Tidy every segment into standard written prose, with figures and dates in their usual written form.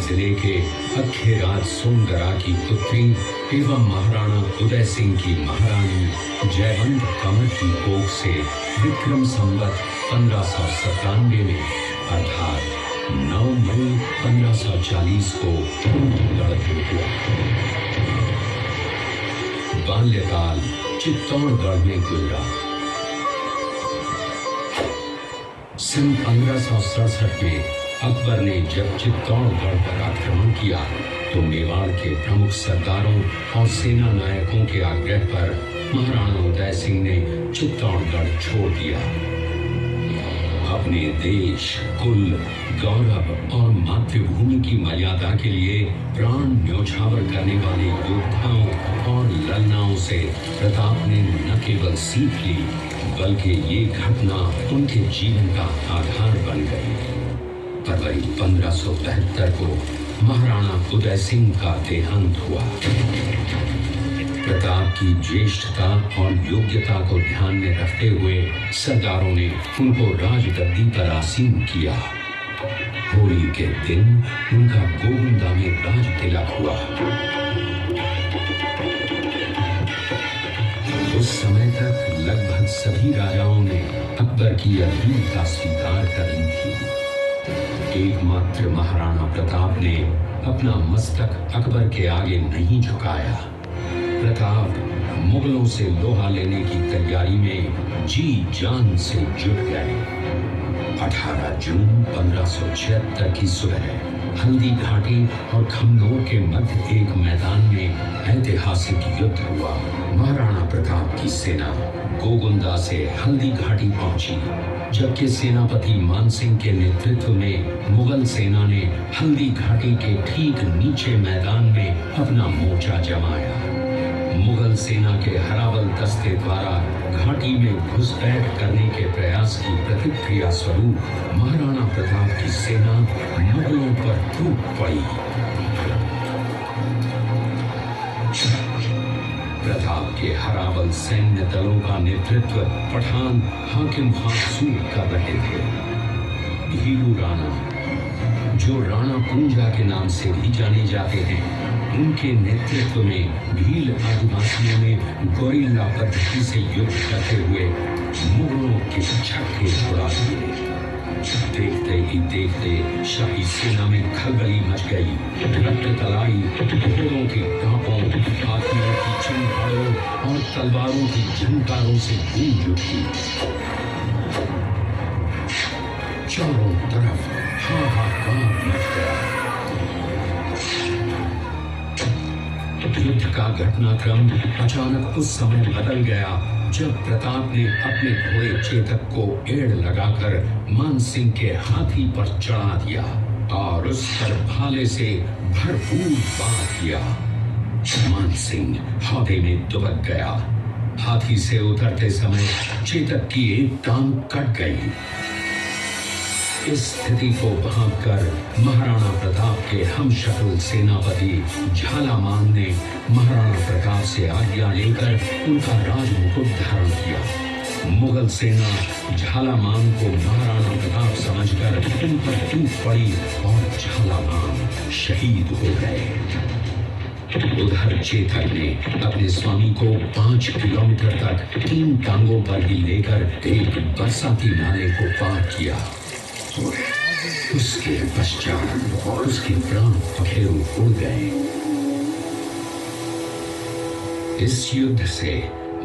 जिले के अखेराज सोनगरा की पुत्री एवं महाराणा उदय सिंह की महारानी जयवंत कंवर की कोख से विक्रम संवत 1597 में अर्थात 9 मई 1540 को लड़के हुआ। बाल्यकाल चित्तौड़गढ़ में गुजरा। सन 1567 में अकबर ने जब चित्तौड़गढ़ पर आक्रमण किया तो मेवाड़ के प्रमुख सरदारों और सेना नायकों के आग्रह पर महाराणा उदय सिंह ने चित्तौड़गढ़ छोड़ दिया। अपने देश, कुल, गौरव और मातृभूमि की मर्यादा के लिए प्राण न्योछावर करने वाले योद्धाओं और ललनाओं से प्रताप ने न केवल सीख ली बल्कि ये घटना उनके जीवन का आधार बन गई। फरवरी 1572 को महाराणा उदय सिंह का देहांत हुआ। प्रताप की ज्येष्ठता और योग्यता को ध्यान में रखते हुए सरदारों ने उनको राजगद्दी पर आसीन किया। होली के दिन उनका गोविंदा में राज तिलक हुआ। उस समय तक लगभग सभी राजाओं ने अकबर की अधीनता स्वीकार कर ली थी। एकमात्र महाराणा प्रताप ने अपना मस्तक अकबर के आगे नहीं झुकाया। प्रताप मुगलों से लोहा लेने की तैयारी में जी जान से जुट गए। 18 जून 1576 की सुबह हल्दी घाटी और खमनोर के मध्य एक मैदान में ऐतिहासिक युद्ध हुआ। महाराणा प्रताप की सेना गोगुंदा से हल्दी घाटी पहुंची, जबकि सेनापति मानसिंह के नेतृत्व में मुगल सेना ने हल्दी घाटी के ठीक नीचे मैदान में अपना मोर्चा जमाया। मुगल सेना के हरावल दस्ते द्वारा घाटी में घुसपैठ करने के प्रयास की प्रतिक्रिया स्वरूप महाराणा प्रताप की सेना मुगलों पर टूट पड़ी। प्रताप के हरावल सैन्य दलों का नेतृत्व पठान हाकिम खासूर कर रहे थे। भीलू राणा, जो राणा पूंजा के नाम से भी जाने जाते हैं, उनके नेतृत्व में भील आदिवासियों ने गोरिल्ला पद्धति से युद्ध करते हुए मुगलों के छक्के उड़ा दिए। देखते ही देखते शाही सेना में खलबली मच गई। रक्त तलाई घोड़ों की टापों, हाथियों की चिंगारों और तलवारों की झंकारों से गूंज उठी। चारों तरफ हाहाकार मच गया। युद्ध का घटनाक्रम अचानक उस समय बदल गया जब प्रताप ने अपने घोड़े चेतक को एड़ लगाकर मानसिंह के हाथी पर चढ़ा दिया और उस पर भाले से भरपूर वार किया। मानसिंह हौदे में दुबक गया। हाथी से उतरते समय चेतक की एक टांग कट गई। इस स्थिति को भांपकर महाराणा प्रताप के हमशक्ल सेनापति झालामान ने महाराणा प्रताप से आज्ञा लेकर उनका राजमुकुट धारण किया। मुगल सेना झालामान को महाराणा प्रताप समझकर उन पर टूट पड़ी और झालामान शहीद हो गए। उधर चेतक ने अपने स्वामी को 5 किलोमीटर तक 3 टांगों पर ही लेकर एक बरसाती नाले को पार किया। उसके पश्चात उसके प्राण पखेरु उड़ गए। इस युद्ध से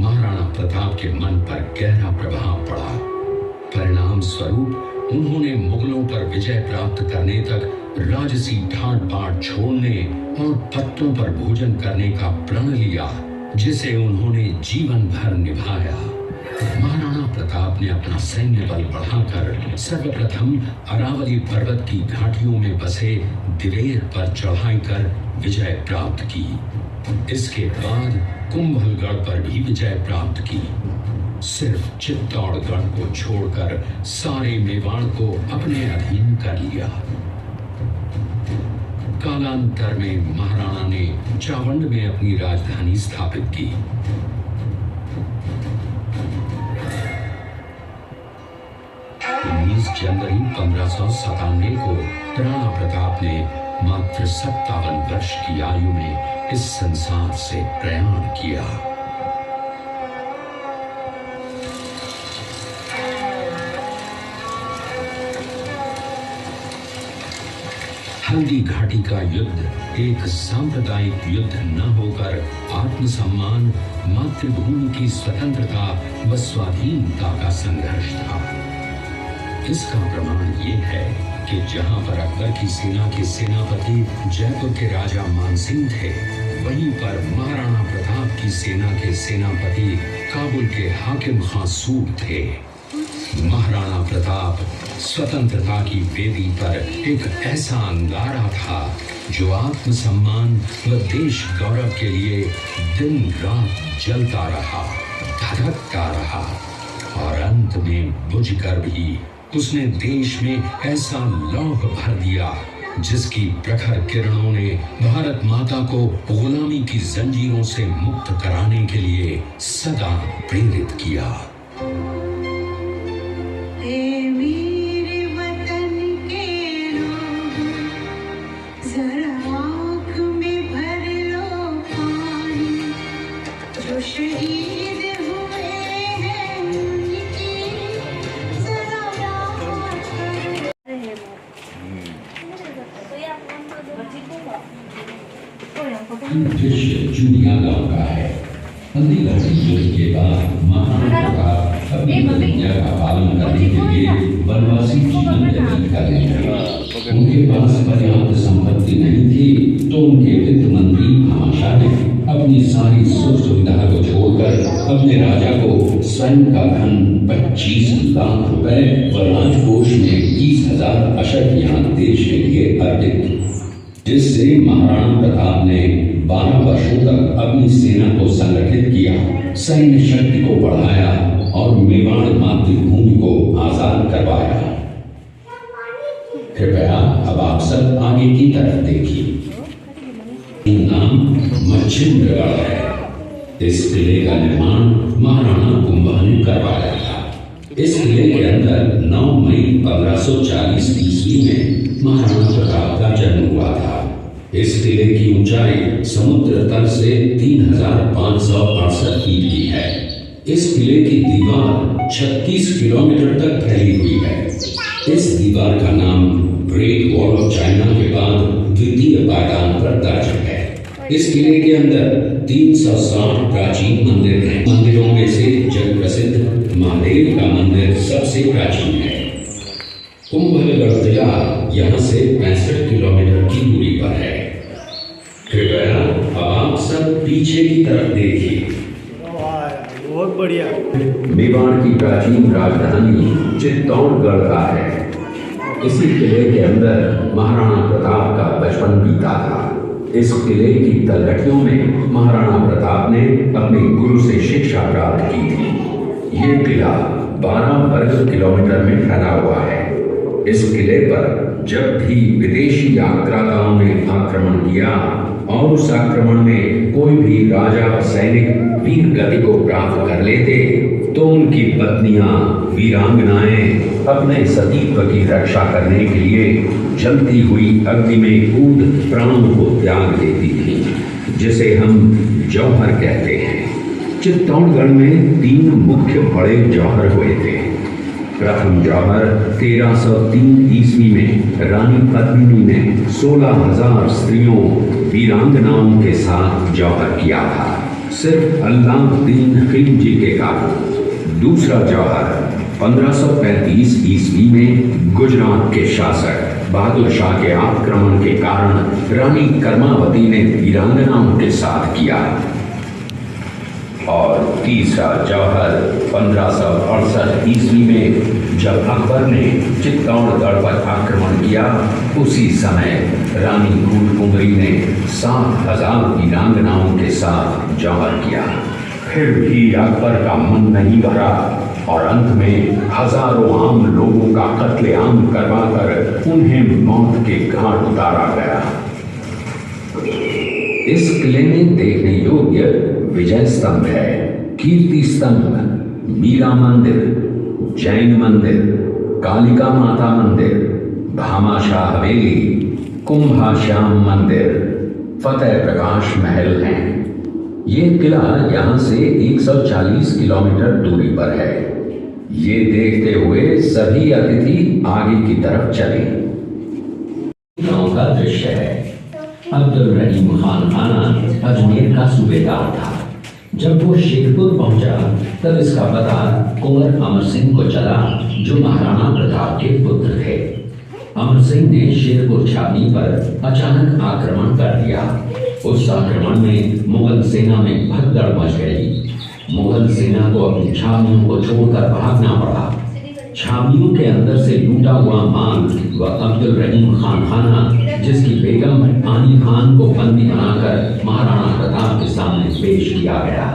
महाराणा प्रताप के मन पर गहरा प्रभाव पड़ा। परिणाम स्वरूप उन्होंने मुगलों पर विजय प्राप्त करने तक राजसी ठाट बाट छोड़ने और पत्तों पर भोजन करने का प्रण लिया, जिसे उन्होंने जीवन भर निभाया। महाराणा प्रताप ने अपना सैन्य बल बढ़ाकर सर्वप्रथम अरावली पर्वत की घाटियों में बसे दिलेर पर चढ़ाई कर विजय प्राप्त की। इसके बाद कुंभलगढ़ पर भी विजय प्राप्त की। सिर्फ चित्तौड़गढ़ को छोड़कर सारे मेवाड़ को अपने अधीन कर लिया। कालांतर में महाराणा ने चावंड में अपनी राजधानी स्थापित की। 19 जनवरी 1597 को राणा प्रताप ने मात्र 57 वर्ष की आयु में इस संसार से प्रयाण किया। हल्दी घाटी का युद्ध एक सांप्रदायिक युद्ध न होकर आत्मसम्मान, मातृभूमि की स्वतंत्रता व स्वाधीनता का संघर्ष था। इसका प्रमाण ये है कि जहां पर अकबर की सेना के सेनापति जयपुर के राजा मानसिंह थे, वहीं पर महाराणा प्रताप की सेना के सेनापति काबुल के हाकिम खां सूर थे। महाराणा प्रताप स्वतंत्रता की वेदी पर एक ऐसा अंगारा था जो आत्मसम्मान व देश गौरव के लिए दिन रात जलता रहा, धधकता रहा और अंत में बुझकर भी उसने देश में ऐसा लौह भर दिया जिसकी प्रखर किरणों ने भारत माता को गुलामी की जंजीरों से मुक्त कराने के लिए सदा प्रेरित किया। दृश्य चूड़िया गांव का है। हल्दी घाटी युद्ध के बाद महाराणा प्रताप अपनी प्रतिज्ञा का पालन करने के लिए वनवासी जीवन व्यतीत करने लगे। उनके पास पर्याप्त संपत्ति नहीं थी तो उनके वित्त मंत्री भामाशाह ने अपनी सारी सुख सुविधा को छोड़कर अपने राजा को स्वयं का धन 25 लाख रुपए व राजकोष में 20,000 अशर्फियां देश के लिए अर्पित, जिससे महाराणा प्रताप ने 12 वर्षों तक अपनी सेना को संगठित किया, सैन्य शक्ति को बढ़ाया और मेवाड़ मातृभूमि को आजाद करवाया। कृपया अब आप सब आगे की तरफ देखिए। नाम मच्छिंद्रगढ़ है। इस किले का निर्माण महाराणा कुंभा ने करवाया था। इस किले के अंदर 9 मई 1540 ईस्वी में महाराणा प्रताप का जन्म हुआ था। इस किले की ऊंचाई समुद्र तल से 3568 फीट की है। इस किले की दीवार 36 किलोमीटर तक फैली हुई है। इस दीवार का नाम ग्रेट वॉल ऑफ चाइना के बाद द्वितीय पायदान पर दर्ज है। इस किले के अंदर 360 प्राचीन मंदिर हैं। मंदिरों में से जग प्रसिद्ध महादेव का मंदिर सबसे प्राचीन है। कुंभलगढ़ किला यहाँ से 65 किलोमीटर की दूरी पर है। कृपया अब आप सब पीछे की तरफ देखिए। बहुत बढ़िया। मेवाड़ की प्राचीन राजधानी चित्तौड़गढ़ का है। इसी किले के अंदर महाराणा प्रताप का बचपन बीता था। इस किले की तलहटियों में महाराणा प्रताप ने अपने गुरु से शिक्षा प्राप्त की थी। ये किला 12 वर्ग किलोमीटर में फैला हुआ है। इस किले पर जब भी विदेशी आक्रांताओं ने आक्रमण किया और उस आक्रमण में कोई भी राजा व सैनिक वीर गति को प्राप्त कर लेते तो उनकी पत्नियां वीरांगनाएं अपने सतीत्व की रक्षा करने के लिए जलती हुई अग्नि में कूद प्राणों को त्याग देती थी, जिसे हम जौहर कहते हैं। चित्तौड़गढ़ में 3 मुख्य बड़े जौहर हुए थे। प्रथम जौहर 1303 ईस्वी में रानी पद्मिनी ने 16,000 स्त्रियों वीरांगनाओं के साथ जौहर किया था, सिर्फ अल्लाउद्दीन खिलजी के कारण। दूसरा जौहर 1535 ईस्वी में गुजरात के शासक बहादुर शाह के आक्रमण के कारण रानी कर्मावती ने वीरांगनाओं के साथ किया। और तीसरा जौहर 1568 ईस्वी में जब अकबर ने चित्तौड़गढ़ पर आक्रमण किया, उसी समय रानी फूलकुंवरी ने 7,000 वीरांगनाओं के साथ जौहर किया। फिर भी अकबर का मन नहीं भरा और अंत में हजारों आम लोगों का कत्लेआम करवाकर उन्हें मौत के घाट उतारा गया। इस किले में देखने योग्य विजय स्तंभ है, कीर्ति स्तंभ, मीरा मंदिर, जैन मंदिर, कालिका माता मंदिर, भामाशाह हवेली, कुंभाश्याम मंदिर, फतेह प्रकाश महल हैं। ये किला यहाँ से 140 किलोमीटर दूरी पर है। ये देखते हुए सभी अतिथि आगे की तरफ चले। गांव का दृश्य है। अब्दुल रहीम खान खाना अजमेर का सूबेदार था। जब वो शेरपुर पहुंचा तब इसका पता कुंवर अमर सिंह को चला, जो महाराणा प्रताप के पुत्र थे। अमर सिंह ने शेरपुर छावनी पर अचानक आक्रमण कर दिया। उस आक्रमण में मुगल सेना में भगदड़ मच गई। मुगल सेना को अपनी छावनियों को छोड़कर भागना पड़ा। छावनियों के अंदर से लूटा हुआ माल व अब्दुल रहीम खान खाना, जिसकी बेगम आनी खान को बंदी बनाकर महाराणा प्रताप के सामने पेश किया गया।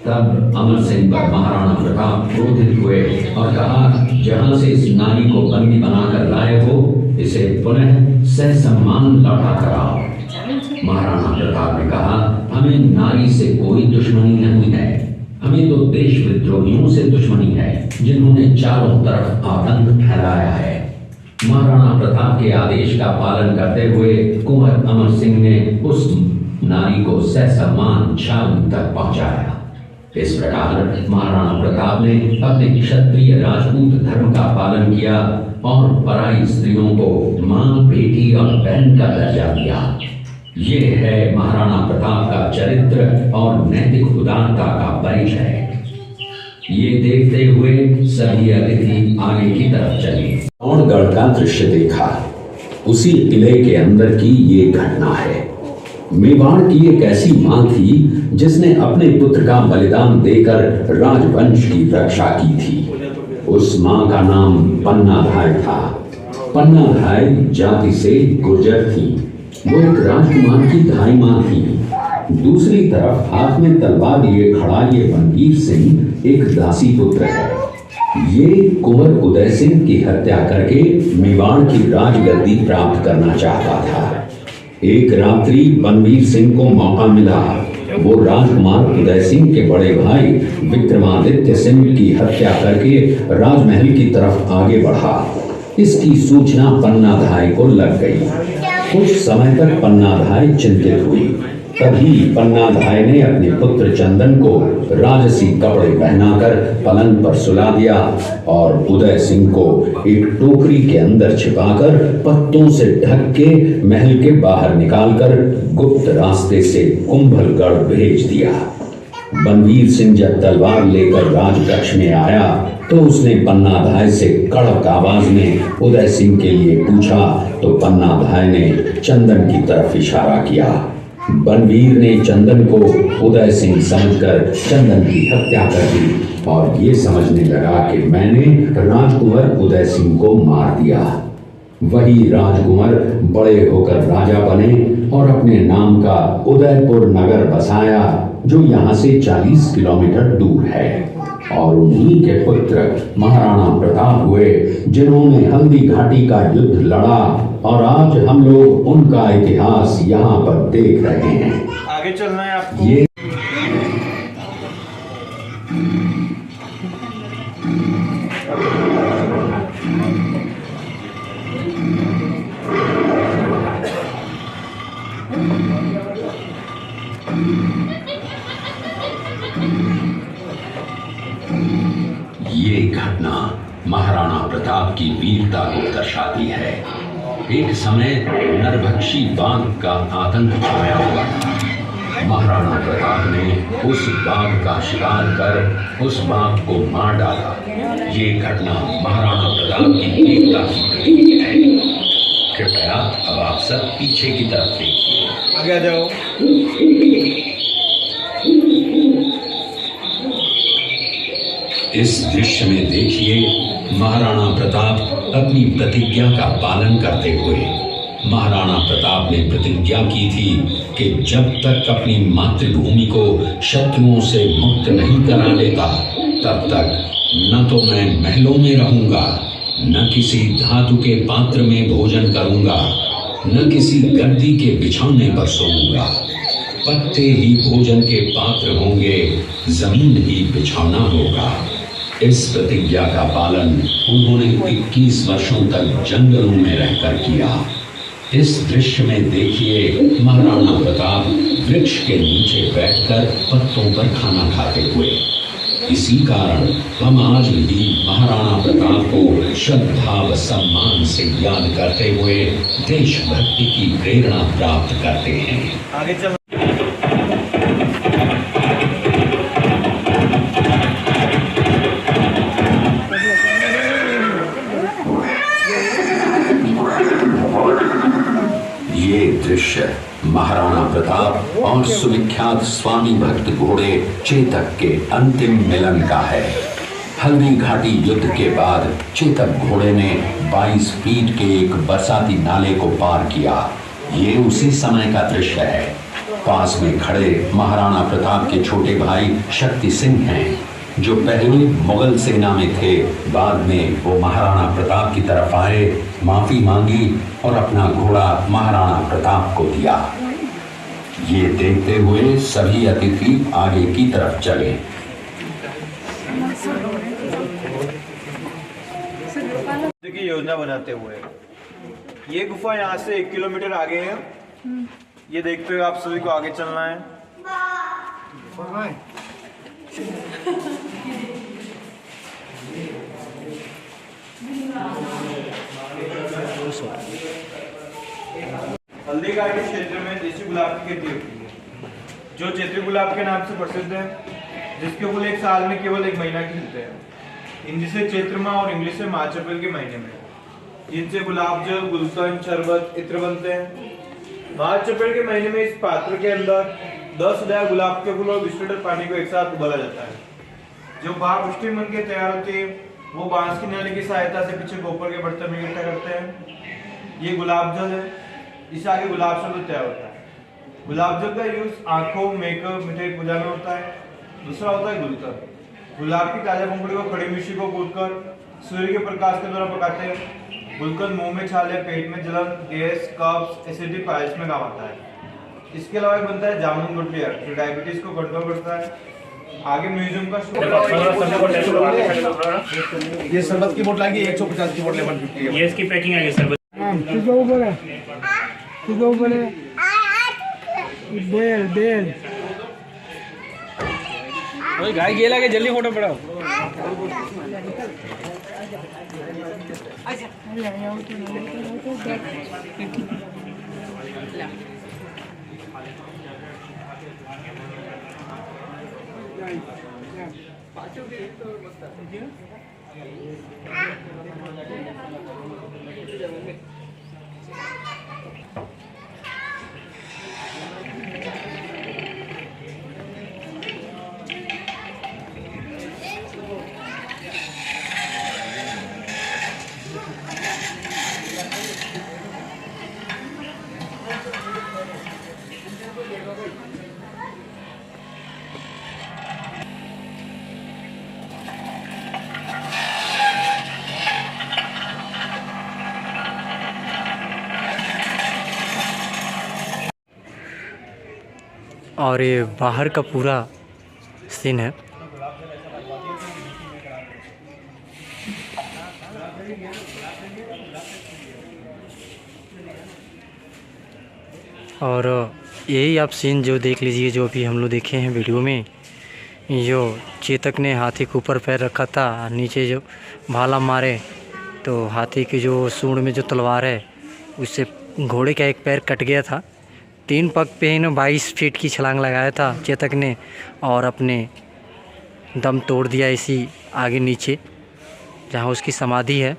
तब अमर सिंह पर महाराणा प्रताप क्रोधित हुए और कहा, जहां से इस नारी को बंदी बनाकर लाए हो, इसे पुनः ससम्मान लौटा कराओ। महाराणा प्रताप ने कहा, हमें नारी से कोई दुश्मनी नहीं है, हमें तो देश विद्रोहियों से दुश्मनी है, जिन्होंने चारों तरफ आतंक फैलाया है। महाराणा प्रताप के आदेश का पालन करते हुए कुंवर अमर सिंह ने उस नारी को ससम्मान छावनी तक पहुंचाया। इस प्रकार महाराणा प्रताप ने अपने क्षत्रिय राजपूत धर्म का पालन किया और पराई स्त्रियों को मां, बेटी और बहन का दर्जा दिया। ये है महाराणा प्रताप का चरित्र और नैतिक उदारता का परिचय। ये देखते हुए सभी अतिथि आगे की तरफ चले। गढ़ का दृश्य देखा। उसी किले के अंदर की ये घटना है। मेवाड़ की एक ऐसी मां थी जिसने अपने पुत्र का बलिदान देकर राजवंश की रक्षा की थी। उस मां का नाम पन्नाधाय था। पन्नाधाय जाति से गुर्जर थी। वो एक राजकुमार की धाई मां थी। दूसरी तरफ हाथ में तलवार लिए खड़ा ये बनवीर सिंह एक दासी पुत्र है। ये कुंवर उदय सिंह की हत्या करके मेवाड़ की राजगद्दी प्राप्त करना चाहता था। एक रात्रि बनवीर सिंह को मौका मिला। वो राजकुमार उदय सिंह के बड़े भाई विक्रमादित्य सिंह की हत्या करके राजमहल की तरफ आगे बढ़ा। इसकी सूचना पन्नाधाय को लग गई। कुछ समय तक पन्नाधाय चिंतित हुई। तभी पन्नाधाय ने अपने पुत्र चंदन को राजसी कपड़े पहनाकर पलंग पर सुला दिया और उदय सिंह को एक टोकरी के अंदर छिपाकर पत्तों से ढक के महल के बाहर निकालकर गुप्त रास्ते से कुंभलगढ़ भेज दिया। बनवीर सिंह जब तलवार लेकर राजकक्ष में आया तो उसने पन्नाधाय से कड़क आवाज में उदय सिंह के लिए पूछा, तो पन्नाधाय ने चंदन की तरफ इशारा किया। बनवीर ने चंदन को उदय सिंह समझकर चंदन की हत्या कर दी और ये समझने लगा कि मैंने राजकुंवर उदय सिंह को मार दिया। वही राजकुंवर बड़े होकर राजा बने और अपने नाम का उदयपुर नगर बसाया, जो यहाँ से 40 किलोमीटर दूर है। और उन्हीं के पुत्र महाराणा प्रताप हुए, जिन्होंने हल्दी घाटी का युद्ध लड़ा और आज हम लोग उनका इतिहास यहाँ पर देख रहे हैं। आगे चलना है आपको। ये घटना महाराणा प्रताप की वीरता को दर्शाती है। एक समय नरभक्षी बाघ का आतंक छाया हुआ था। महाराणा प्रताप ने उस बाघ का शिकार कर उस बाघ को मार डाला। ये घटना महाराणा प्रताप की वीरता की प्रतीक है। कृपया अब आप सब पीछे की तरफ देखिए। आगे आ जाओ। इस दृश्य में देखिए महाराणा प्रताप अपनी प्रतिज्ञा का पालन करते हुए। महाराणा प्रताप ने प्रतिज्ञा की थी कि जब तक अपनी मातृभूमि को शत्रुओं से मुक्त नहीं करा लेता, तब तक न तो मैं महलों में रहूंगा, न किसी धातु के पात्र में भोजन करूंगा, न किसी गद्दी के बिछौने पर सोऊंगा। पत्ते ही भोजन के पात्र होंगे, जमीन ही बिछौना होगा। इस प्रतिज्ञा का पालन उन्होंने 21 वर्षों तक जंगलों में रहकर किया। इस दृश्य में देखिए महाराणा प्रताप वृक्ष के नीचे बैठकर पत्तों पर खाना खाते हुए। इसी कारण हम आज भी महाराणा प्रताप को श्रद्धा व सम्मान से याद करते हुए देशभक्ति की प्रेरणा प्राप्त करते हैं। आगे चल। ये दृश्य महाराणा प्रताप और सुविख्यात स्वामी भक्त घोड़े चेतक के अंतिम मिलन का है। हल्दी घाटी युद्ध के बाद चेतक घोड़े ने 22 फीट के एक बरसाती नाले को पार किया। ये उसी समय का दृश्य है। पास में खड़े महाराणा प्रताप के छोटे भाई शक्ति सिंह हैं, जो पहले मुगल सेना में थे। बाद में वो महाराणा प्रताप की तरफ आए, माफी मांगी और अपना घोड़ा महाराणा प्रताप को दिया। ये देखते हुए सभी अतिथि आगे की तरफ चले। की योजना बनाते हुए ये गुफा यहाँ से 1 किलोमीटर आगे है। ये देखते हुए आप सभी को आगे चलना है। हल्दी घाटी क्षेत्र में देसी गुलाब की खेती होती है, जो चैत्री गुलाब के नाम से प्रसिद्ध है, जिसके फूल एक साल में केवल 1 महीना खिलते हैं। हिंदी से चैत्र माह और इंग्लिश से मार्च अप्रैल के महीने में, जिनसे गुलाब जल, गुलकंद, शरबत, इत्र बनते हैं। मार्च अप्रैल के महीने में इस पात्र के अंदर 10,000 गुलाब के फूल और 20 लीटर पानी को एक साथ उबाला जाता है। जो भाप स्टीम बन के तैयार होती है, वो बांस की नली की सहायता से पीछे गोबर के बर्तन में इकट्ठा करते हैं। ये गुलाब जल है, इससे आगे गुलाब शरबत तैयार होता है। गुलाब जल का यूज आंखों, मेकअप, मिठाई पूजा में होता है। दूसरा होता है गुलकंद। गुलाब की ताजा पंखुड़ी को खड़ी मिर्ची को कूटकर सूर्य के प्रकाश के द्वारा पकाते हैं। गुलकंद मुंह में छाले, पेट में जलन, गैस, कब्ज, एसिडिटी, पायल्स में काम आता है। इसके अलावा बनता है जामुन गुटलिया, जो डायबिटीज को कंट्रोल करता है। आगे म्यूजियम का ये शरबत की बोतल आएगी 150 की बोतल 150 ये इसकी पैकिंग आएगी शरबत। बेल ओए गाय गेला के जल्दी फोटो पड़ाओ। और ये बाहर का पूरा सीन है। और यही आप सीन जो देख लीजिए, जो अभी हम लोग देखे हैं वीडियो में, जो चेतक ने हाथी के ऊपर पैर रखा था, नीचे जो भाला मारे तो हाथी के जो सूंड में जो तलवार है उससे घोड़े का एक पैर कट गया था। 3 पग पे ही 22 फीट की छलांग लगाया था चेतक ने और अपने दम तोड़ दिया इसी आगे नीचे जहाँ उसकी समाधि है।